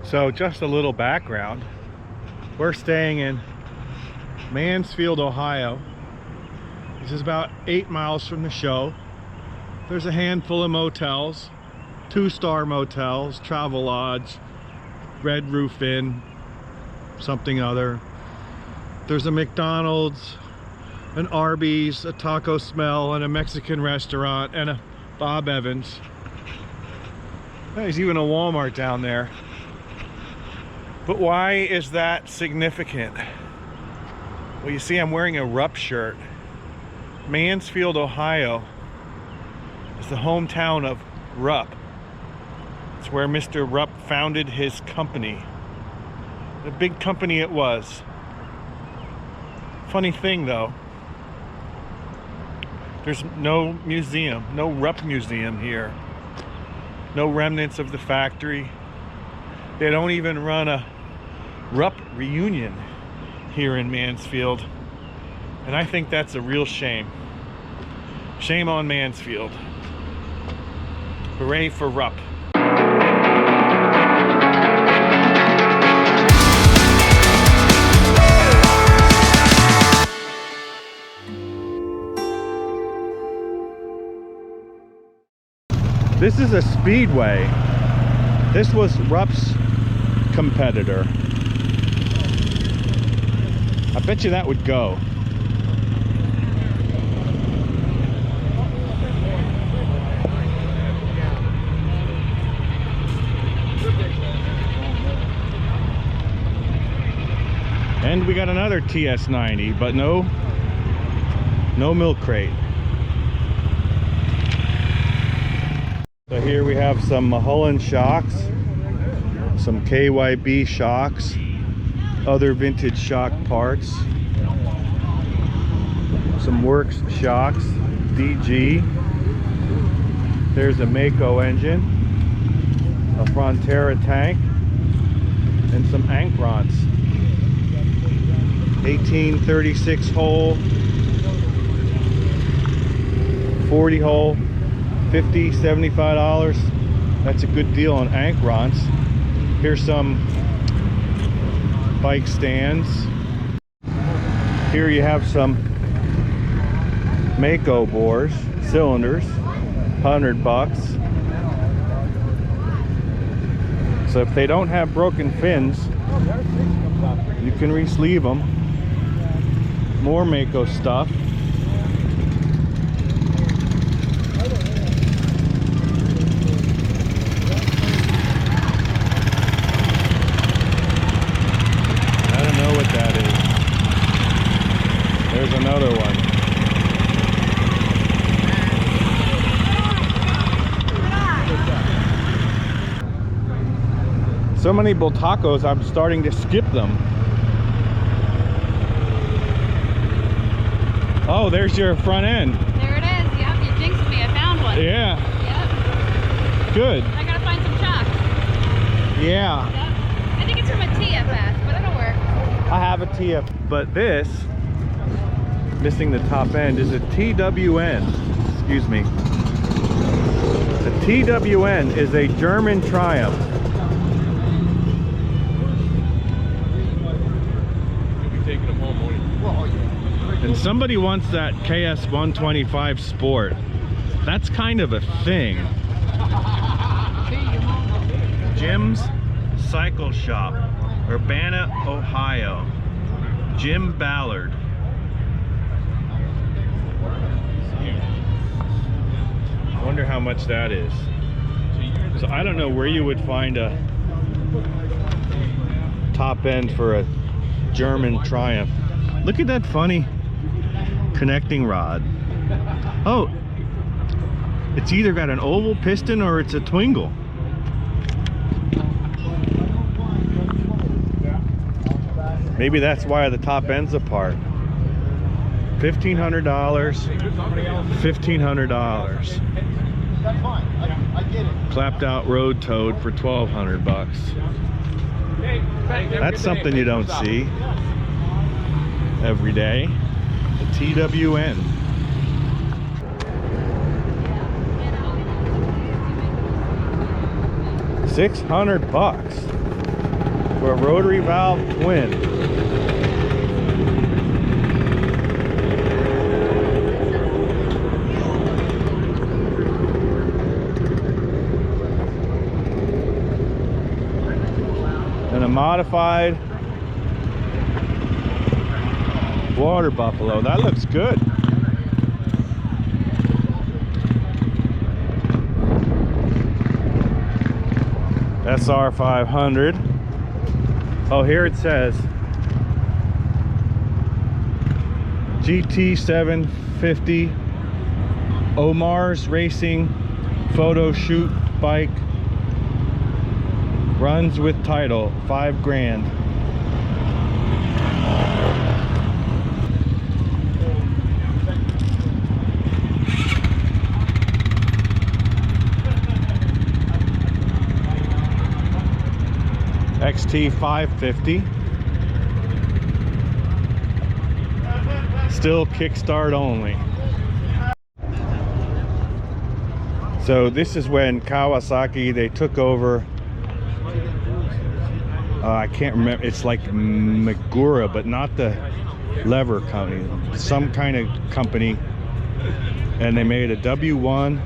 So just a little background. We're staying in Mansfield, Ohio. This is about 8 miles from the show. There's a handful of motels, 2-star motels, Travelodge, Red Roof Inn, something other. There's a McDonald's, an Arby's, a Taco Smell, and a Mexican restaurant, and a Bob Evans. There's even a Walmart down there. But why is that significant? Well, you see I'm wearing a Rupp shirt. Mansfield, Ohio is the hometown of Rupp. It's where Mr. Rupp founded his company. A big company it was. Funny thing though, there's no museum, no Rupp museum here. No remnants of the factory. They don't even run a Rupp reunion here in Mansfield. And I think that's a real shame. Shame on Mansfield. Hooray for Rupp. This is a speedway. This was Rupp's competitor. I bet you that would go. And we got another TS90, but no milk crate. So here we have some Mulholland shocks, some KYB shocks, other vintage shock parts, some Works shocks, DG. There's a Mako engine, a Frontera tank, and some Ankrons. 1836 hole, 40 hole, $50, $75. That's a good deal on Ankrons. Here's some bike stands. Here you have some Mako bores, cylinders, $100. So if they don't have broken fins, you can re-sleeve them. More Mako stuff. There's another one. So many Bultacos, I'm starting to skip them. Oh, there's your front end. There it is. Yep, you jinxed me. I found one. Yeah. Yep. Good. I gotta find some chocks. Yeah. Yep. I think it's from a TFS, but it'll work. I have a TF, but this, missing the top end, is a TWN. Excuse me. The TWN is a German Triumph. And somebody wants that KS 125 Sport. That's kind of a thing. Jim's Cycle Shop, Urbana, Ohio. Jim Ballard. I wonder how much that is. So I don't know where you would find a top end for a German Triumph. Look at that funny connecting rod. Oh, it's either got an oval piston or it's a twingle. Maybe that's why the top end's apart. $1,500, $1,500. That's fine. I get it. Clapped out road toad for $1,200. That's something you don't see every day. The TWN. $600. for a rotary valve twin. And a modified water buffalo. That looks good. SR 500. Oh, here it says GT 750 Omar's Racing photo shoot bike, runs with title, $5,000. XT 550. Still kickstart only. So this is when Kawasaki, they took over, I can't remember, it's like Magura, but not the lever company, some kind of company, and they made a W1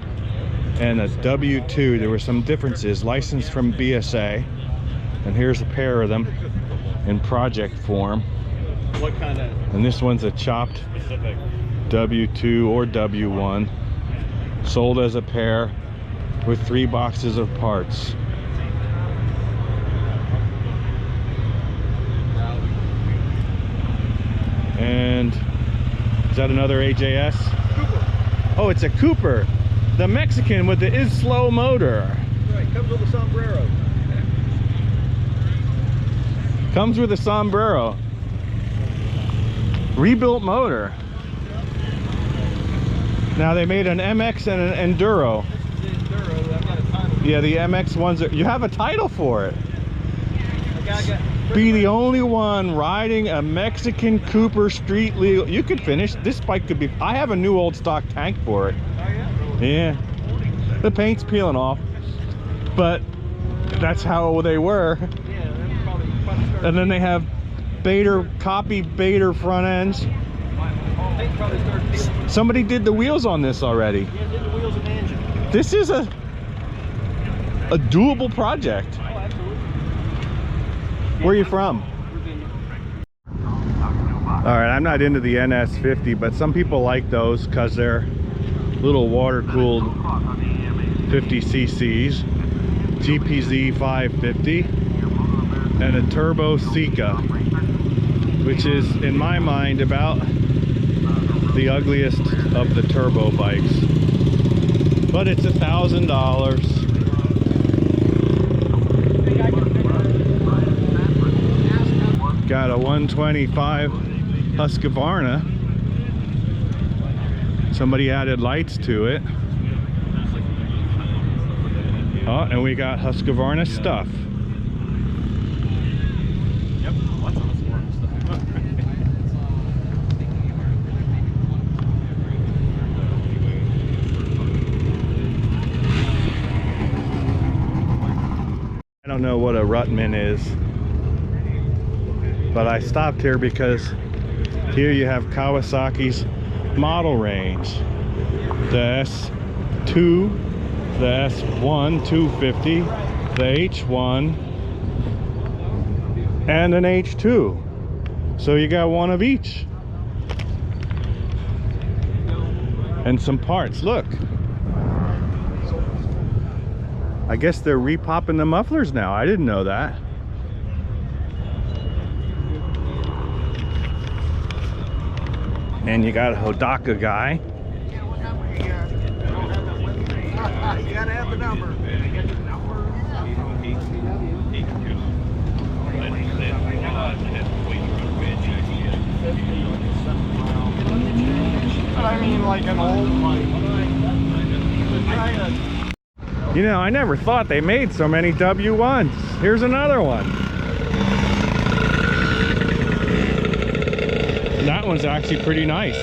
and a W2. There were some differences, licensed from BSA. And here's a pair of them in project form. What kind of? And this one's a chopped W2 or W1, sold as a pair with 3 boxes of parts. And is that another AJS? Cooper. Oh, it's a Cooper, the Mexican with the is slow motor. Right, comes with a sombrero. Comes with a sombrero. Rebuilt motor. Now they made an MX and an Enduro. This is the Enduro. I've got a title. Yeah, the MX ones are, you have a title for it. I got Be the only one riding a Mexican Cooper street legal. You could finish. This bike could be, I have a new old stock tank for it. Oh yeah? Yeah. The paint's peeling off. But that's how they were. Yeah, that's probably And then they have Bader, copy Bader front ends. Paint probably started peeling. Somebody did the wheels on this already. Yeah, did the wheels and the engine. This is a doable project. Oh, absolutely. Where are you from? Virginia. All right, I'm not into the NS50, but some people like those because they're little water-cooled 50 cc's, GPZ 550, and a turbo Sika, which is, in my mind, about the ugliest of the turbo bikes. But it's $1,000. Got a 125 Husqvarna. Somebody added lights to it. Oh, and we got Husqvarna stuff. Yep, lots of Husqvarna stuff. I don't know what a Ruttman is, but I stopped here because here you have Kawasaki's model range. The S2, the S1 250, the H1, and an H2. So you got one of each. And some parts, look. I guess they're repopping the mufflers now. I didn't know that. And you got a Hodaka guy. You gotta have the number. But I mean, like an old one. You know, I never thought they made so many W1s. Here's another one. That one's actually pretty nice.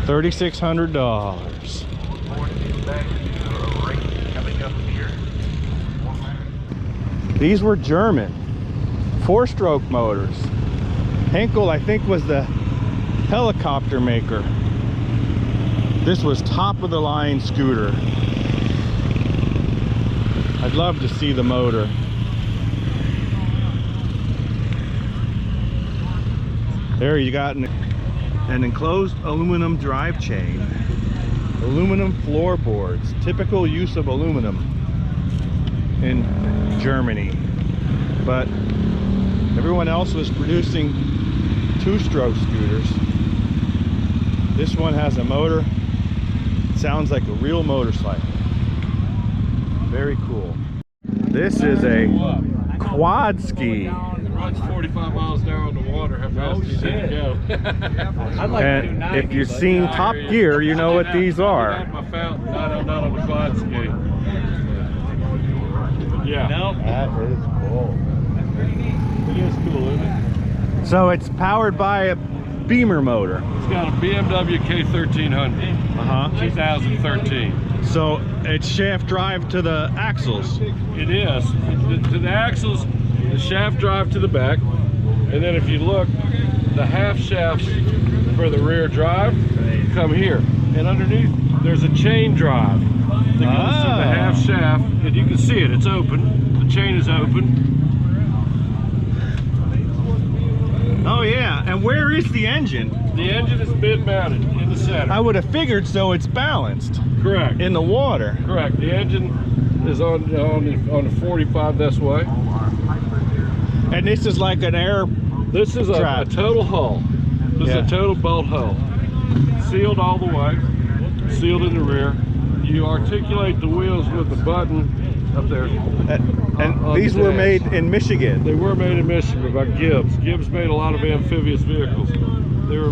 $3,600. These were German 4-stroke motors. Henkel, I think, was the helicopter maker. This was top of the line scooter. I'd love to see the motor. There you got an enclosed aluminum drive chain, aluminum floorboards, typical use of aluminum in Germany. But everyone else was producing 2-stroke scooters. This one has a motor. It sounds like a real motorcycle. Very cool. This is a quad ski. It runs 45 miles an hour on the water. How fast does it go? I'd like to do And 90, if you've but seen Top Gear, you know what these are. My fountain, not on the quad ski. Yeah. no. That is cool. It is cool, isn't it? So it's powered by a Beamer motor. It's got a BMW K1300, Uh-huh. 2013. So it's shaft drive to the axles. It is. To the axles, the shaft drive to the back. And then if you look, the half shafts for the rear drive come here. And underneath, there's a chain drive that goes to the half shaft. And you can see it, it's open. The chain is open. Oh yeah, and where is the engine? The engine is mid-mounted in the center. I would have figured so. It's balanced Correct. in the water. Correct. The engine is on the 45 this way. And this is like an air. This is a Trap. total hull. This Yeah. is a total bolt hull. Sealed all the way. Sealed in the rear. You articulate the wheels with the button up there. And on these the were dash. made in Michigan. They were made in Michigan by Gibbs. Gibbs made a lot of amphibious vehicles. They were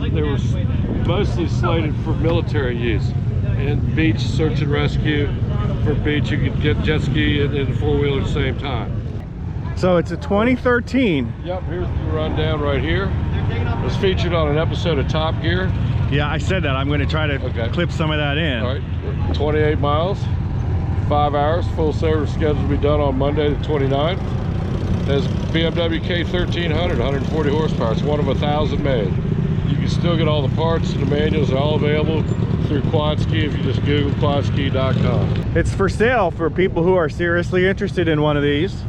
mostly slated for military use and beach search and rescue. For beach, you could get jet ski and a 4-wheeler at the same time. So it's a 2013. Yep, here's the rundown right here. It was featured on an episode of Top Gear. Yeah, I said that. I'm going to try to Okay. clip some of that in. All right, 28 miles, 5 hours. Full service scheduled to be done on Monday the 29th. There's BMW K1300, 140 horsepower. It's one of 1,000 made. You can still get all the parts, and the manuals are all available through Quadski if you just Google quadski.com. It's for sale for people who are seriously interested in one of these.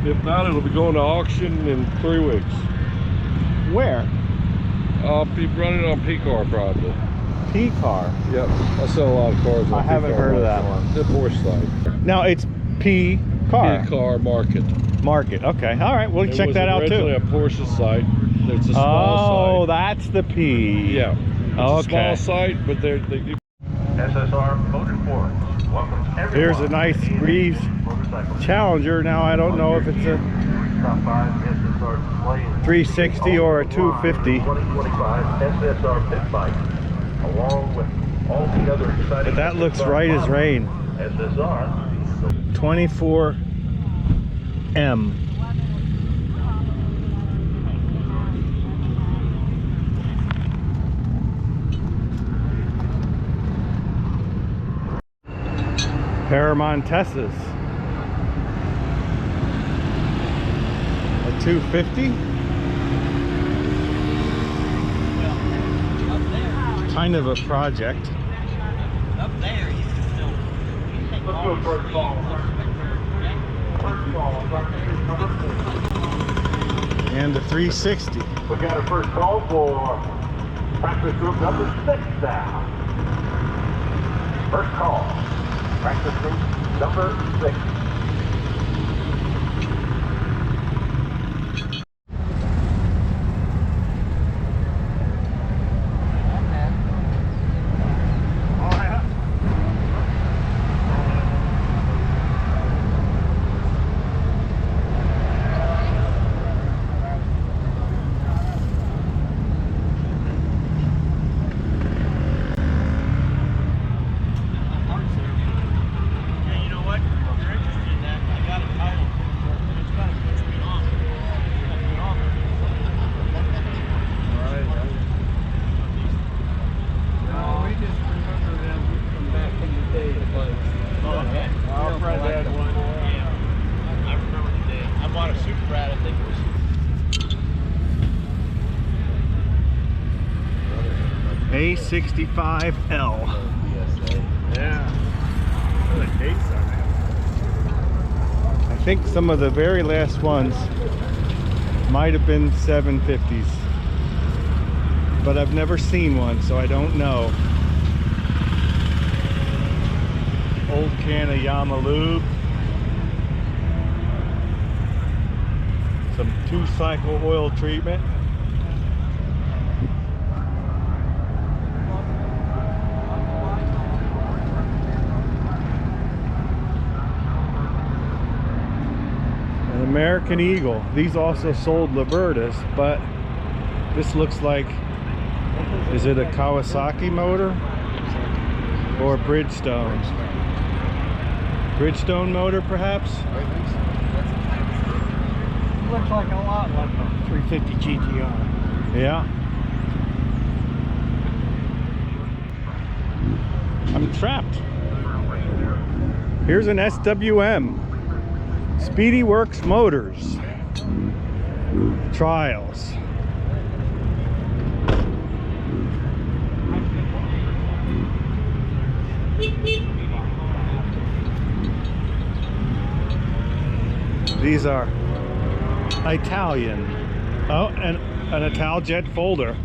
If not, it'll be going to auction in 3 weeks. Where? I'll be running it on P-Car probably. P-Car. Yep, I sell a lot of cars on I haven't P-Car heard of that website. one. The Porsche site. Now it's P-Car. P-Car market. Market. Okay. All right. We'll It check was that out originally too. a Porsche site. It's a small Oh, site. that's the P. Yeah. It's a Okay. small site, but they do. SSR Motorsport welcomes everyone. Here's a nice Reeves motorcycle. Challenger. Now I don't know if it's a Stop by the SSR display. 360 or a 250. 2025 SSR pit bike, along with all the other exciting. But that looks SSR right as models. rain. SSR. 24M. Pair of Montesas. A 250. Kind of a project. Up there, you can still. Let's go first ball. First ball. Number 4. And a 360. We got a first call for practice group number 6 now. First call. Practice group number 6. Yeah, you know what? If you're interested in that, I got a title. It's got a good speedometer. No, we just remember them from back in the day. Our friend had one. bought a super rat, I think it was. A65L. Yeah. What are the dates on that? I think some of the very last ones might have been 750s, but I've never seen one, so I don't know. Old can of Yamalube. Some 2-cycle oil treatment. An American Eagle. These also sold Libertas, but this looks like, is it a Kawasaki motor or Bridgestone? Bridgestone motor, perhaps? Looks like a lot like a 350 GTR. Yeah. I'm trapped. Here's an SWM. Speedy Works Motors. Trials. These are Italian. Oh, and an Italjet folder.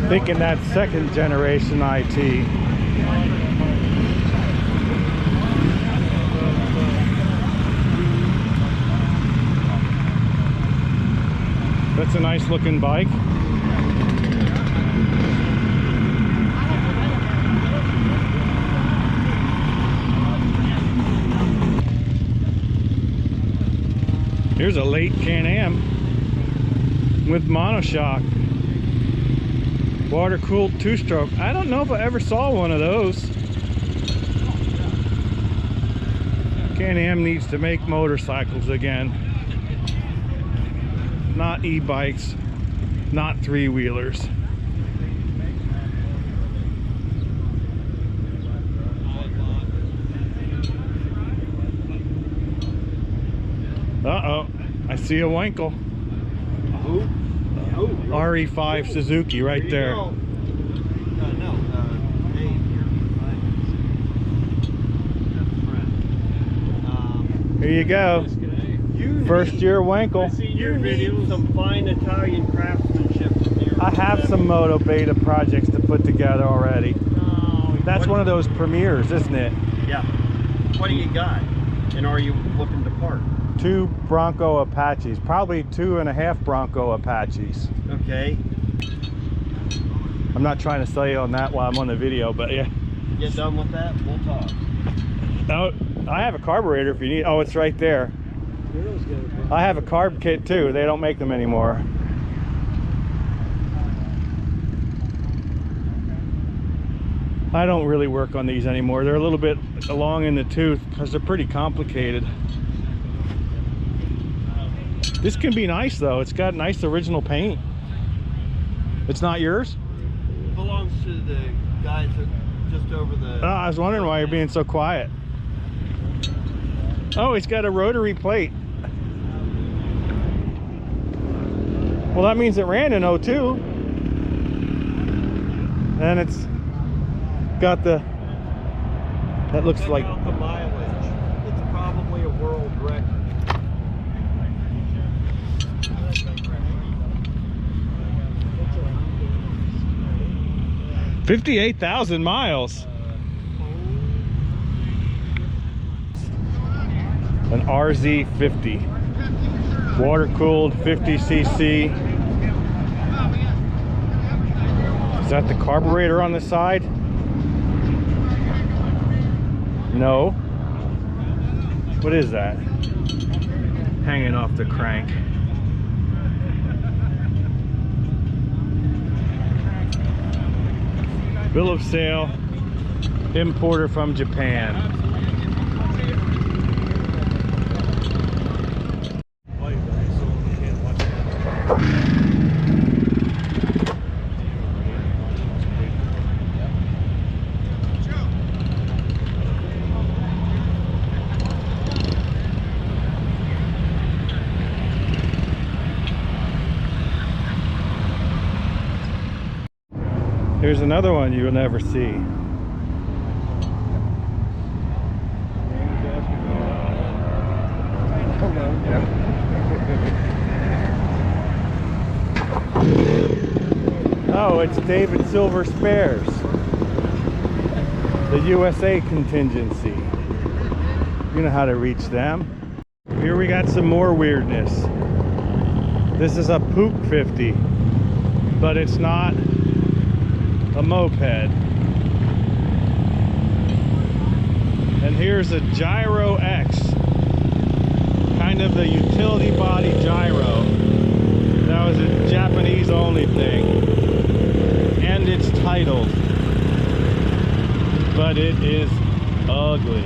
Thinking that second generation IT. That's a nice looking bike. Here's a late Can-Am with monoshock. Water-cooled 2-stroke. I don't know if I ever saw one of those. Can-Am needs to make motorcycles again. Not e-bikes, not 3-wheelers. Uh-oh, I see a Winkle. RE5 Suzuki right there. Here you go. First year Winkle. You need some fine Italian craftsmanship from here. I have some Moto Beta projects to put together already. That's one of those premieres, isn't it? Yeah. What do you got? And are you looking to park? 2 Bronco Apaches, probably 2.5 Bronco Apaches. Okay. I'm not trying to sell you on that while I'm on the video, but yeah. Get done with that, we'll talk. Oh, I have a carburetor if you need. Oh, it's right there. I have a carb kit too. They don't make them anymore. I don't really work on these anymore. They're a little bit long in the tooth because they're pretty complicated. This can be nice though. It's got nice original paint. It's not yours? It belongs to the guys that just over the... Oh, I was wondering why you're being so quiet. Oh, it's got a rotary plate. Well, that means it ran in 02. And it's got the... That looks Check like... out the mileage. It's probably a world record. 58,000 miles. An RZ50. Water-cooled 50cc. Is that the carburetor on the side? No. What is that? Hanging off the crank. Bill of sale. Importer from Japan. Here's another one you'll never see. Oh, it's David Silver Spares, the USA contingency. You know how to reach them. Here we got some more weirdness. This is a Poop 50, but it's not a moped. And here's a Gyro X, kind of the utility body gyro. That was a Japanese only thing. And it's titled, but it is ugly.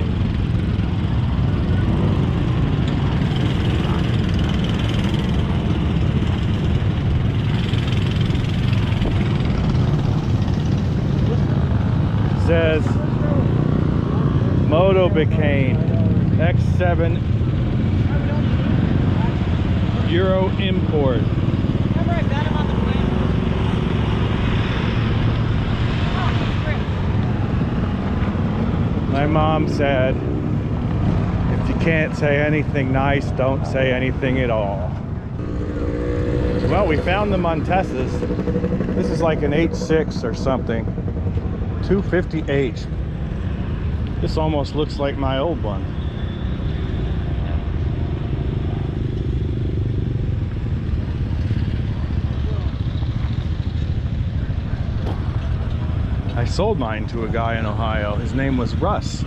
Says Motobicane X7 Euro import. Remember I got him on the plane? My mom said, if you can't say anything nice, don't say anything at all. Well, we found the Montesas. This is like an H6 or something. 250H. This almost looks like my old one. I sold mine to a guy in Ohio. His name was Russ.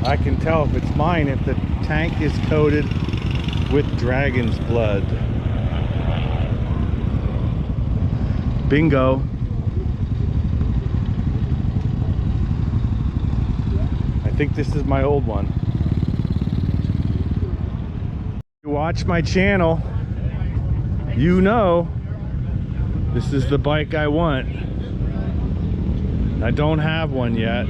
I can tell if it's mine if the tank is coated with dragon's blood. Bingo. I think this is my old one. You watch my channel, you know this is the bike I want. I don't have one yet.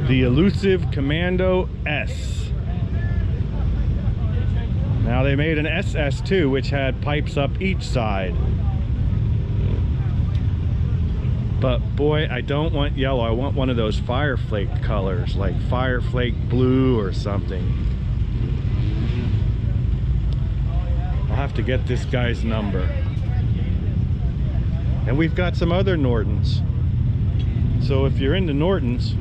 The elusive Commando S. Now they made an SS too, which had pipes up each side. But boy, I don't want yellow. I want one of those Fireflake colors, like Fireflake blue or something. I'll have to get this guy's number. And we've got some other Nortons. So if you're into Nortons,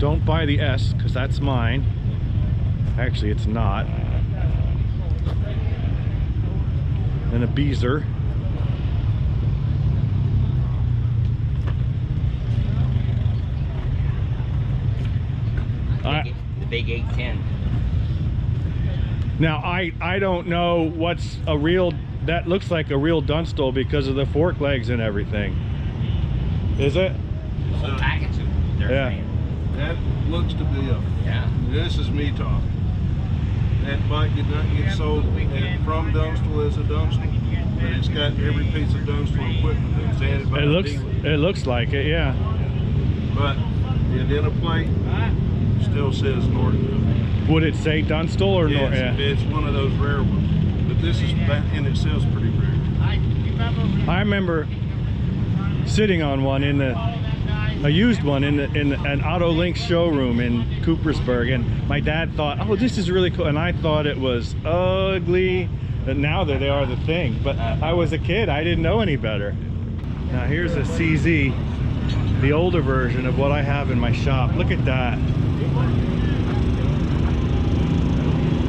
don't buy the S, because that's mine. Actually, it's not. And a Beezer. The big 810. Now I don't know what's a real, that looks like a real Dunstall because of the fork legs and everything. Is it? Whole package of they're Yeah. saying. That looks to be a, Yeah. this is me talking. That bike did not get sold from Dunstall as a Dunstall, but it's got every piece of Dunstall equipment that's added by the dealer. It looks like it, yeah. But the identity plate still says Norton. Would it say Dunstall or Yes, Norton? Yeah. it's one of those rare ones. But this is, that in itself, pretty rare. I remember sitting on one in a used one in an Auto Link showroom in Coopersburg, and my dad thought, oh, this is really cool, and I thought it was ugly. And now that they are the thing, but I was a kid, I didn't know any better. Now here's a CZ, the older version of what I have in my shop. Look at that.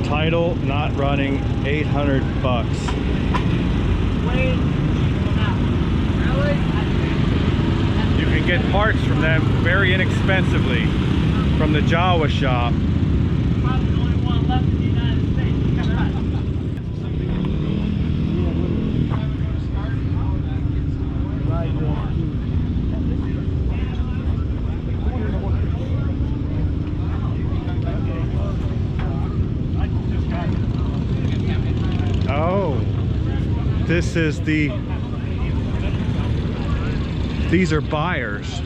Title not running, 800 bucks. You can get parts from them very inexpensively from the Jawa shop. Oh, this is the, these are buyers.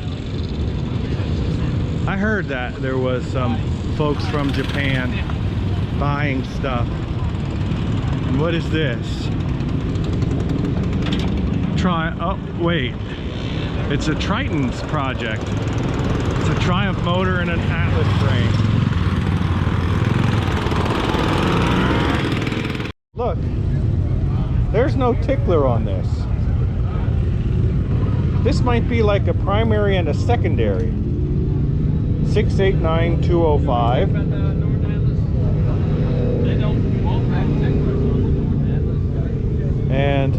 I heard that there was some folks from Japan buying stuff. What is this? Oh, wait. It's a Triton's project. It's a Triumph motor and an Atlas frame. Look, there's no tickler on this. This might be like a primary and a secondary. 689205. And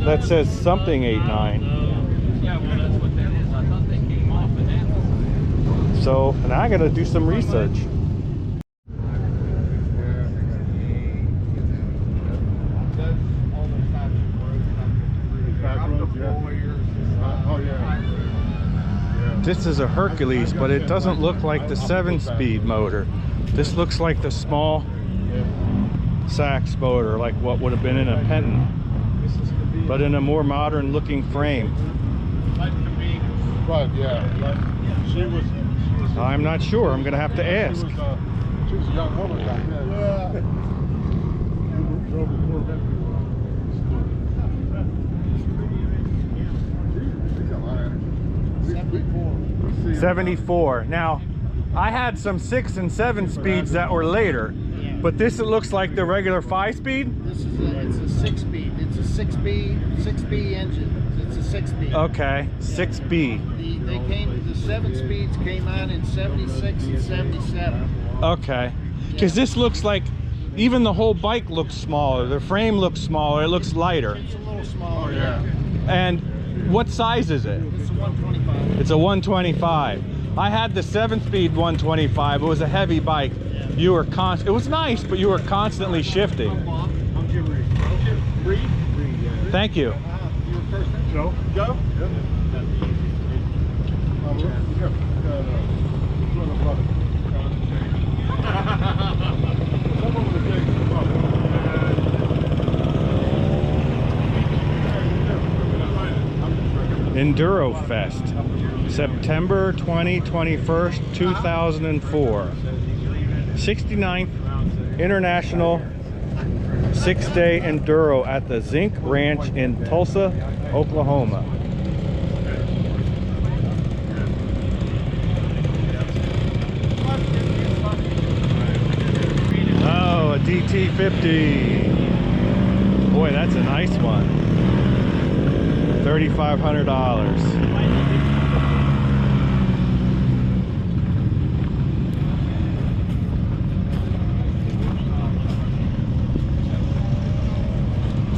that says something 89. So, and I gotta do some research. This is a Hercules, but it doesn't look like the 7-speed motor. This looks like the small Sachs motor, like what would have been in a Penton, but in a more modern looking frame. Right, yeah. She was I'm not sure. I'm gonna have to ask. She was a young woman back then. Yeah. Drove a Corvette. 74. Now, I had some 6 and 7 speeds that were later, but this, it looks like the regular 5-speed. This is it's a 6-speed. It's a 6B engine. It's a 6-speed. Okay, 6B. The 7 speeds came out in 76 and 77. Okay, because this looks like even the whole bike looks smaller. The frame looks smaller. It looks lighter. It's a little smaller. Yeah. And what size is it? It's a 125. It's a 125. I had the 7-speed 125. It was a heavy bike. You were it was nice, but you were constantly shifting. I'm Jim Reed. Reed? Reed, Thank you. Your first name? Joe. Joe? Yep. Enduro Fest, September 21st, 2004. 69th International 6-Day Enduro at the Zinc Ranch in Tulsa, Oklahoma. Oh, a DT50. Boy, that's a nice one. $3,500.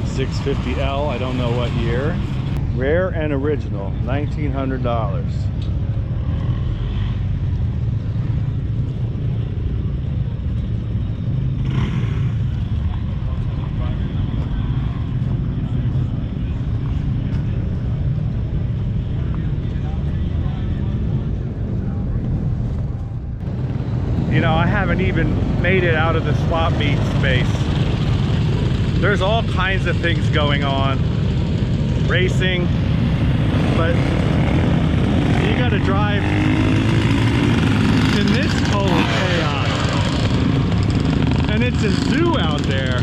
$650L, I don't know what year. Rare and original, $1,900. You know, I haven't even made it out of the swap meet space. There's all kinds of things going on. Racing, but you gotta drive in this total chaos. And it's a zoo out there.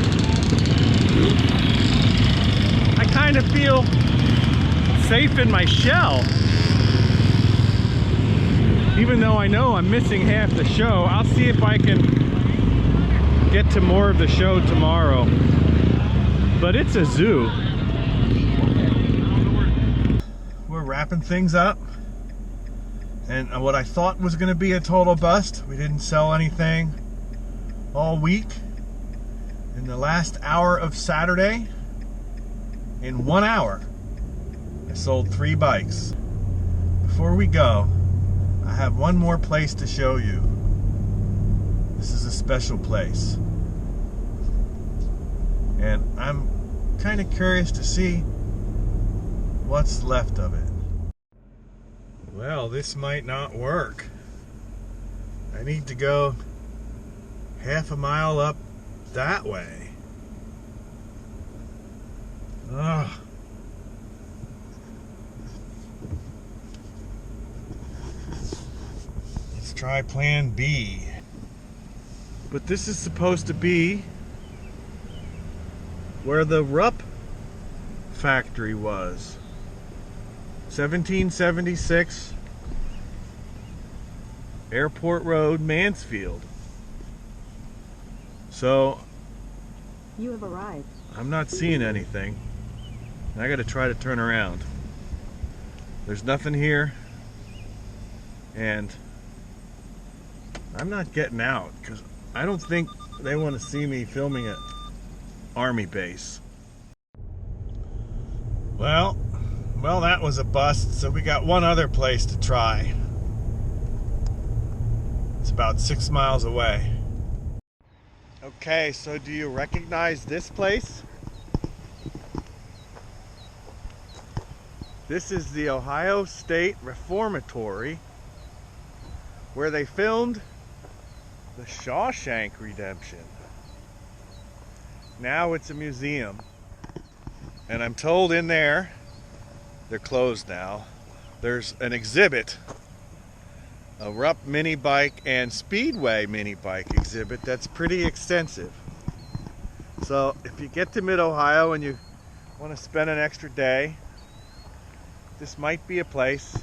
I kind of feel safe in my shell. Even though I know I'm missing half the show, I'll see if I can get to more of the show tomorrow. But it's a zoo. We're wrapping things up. And what I thought was going to be a total bust, we didn't sell anything all week. In the last hour of Saturday, in 1 hour, I sold 3 bikes. Before we go, I have one more place to show you. This is a special place. And I'm kind of curious to see what's left of it. Well, this might not work. I need to go half a mile up that way. Ugh. Let's try plan B. But this is supposed to be where the Rupp factory was. 1776 Airport Road, Mansfield. So You have arrived. I'm not seeing anything. I gotta try to turn around. There's nothing here, and I'm not getting out because I don't think they want to see me filming at Army base. Well, that was a bust, so we got one other place to try. It's about 6 miles away. Okay, so do you recognize this place? This is the Ohio State Reformatory, where they filmed the Shawshank Redemption. Now it's a museum, and I'm told in there, they're closed now, there's an exhibit, a Rupp mini bike and Speedway mini bike exhibit that's pretty extensive. So if you get to Mid-Ohio and you want to spend an extra day, this might be a place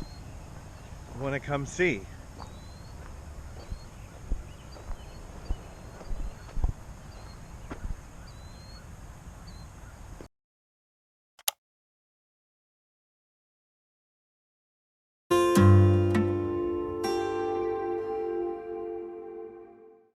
you want to come see.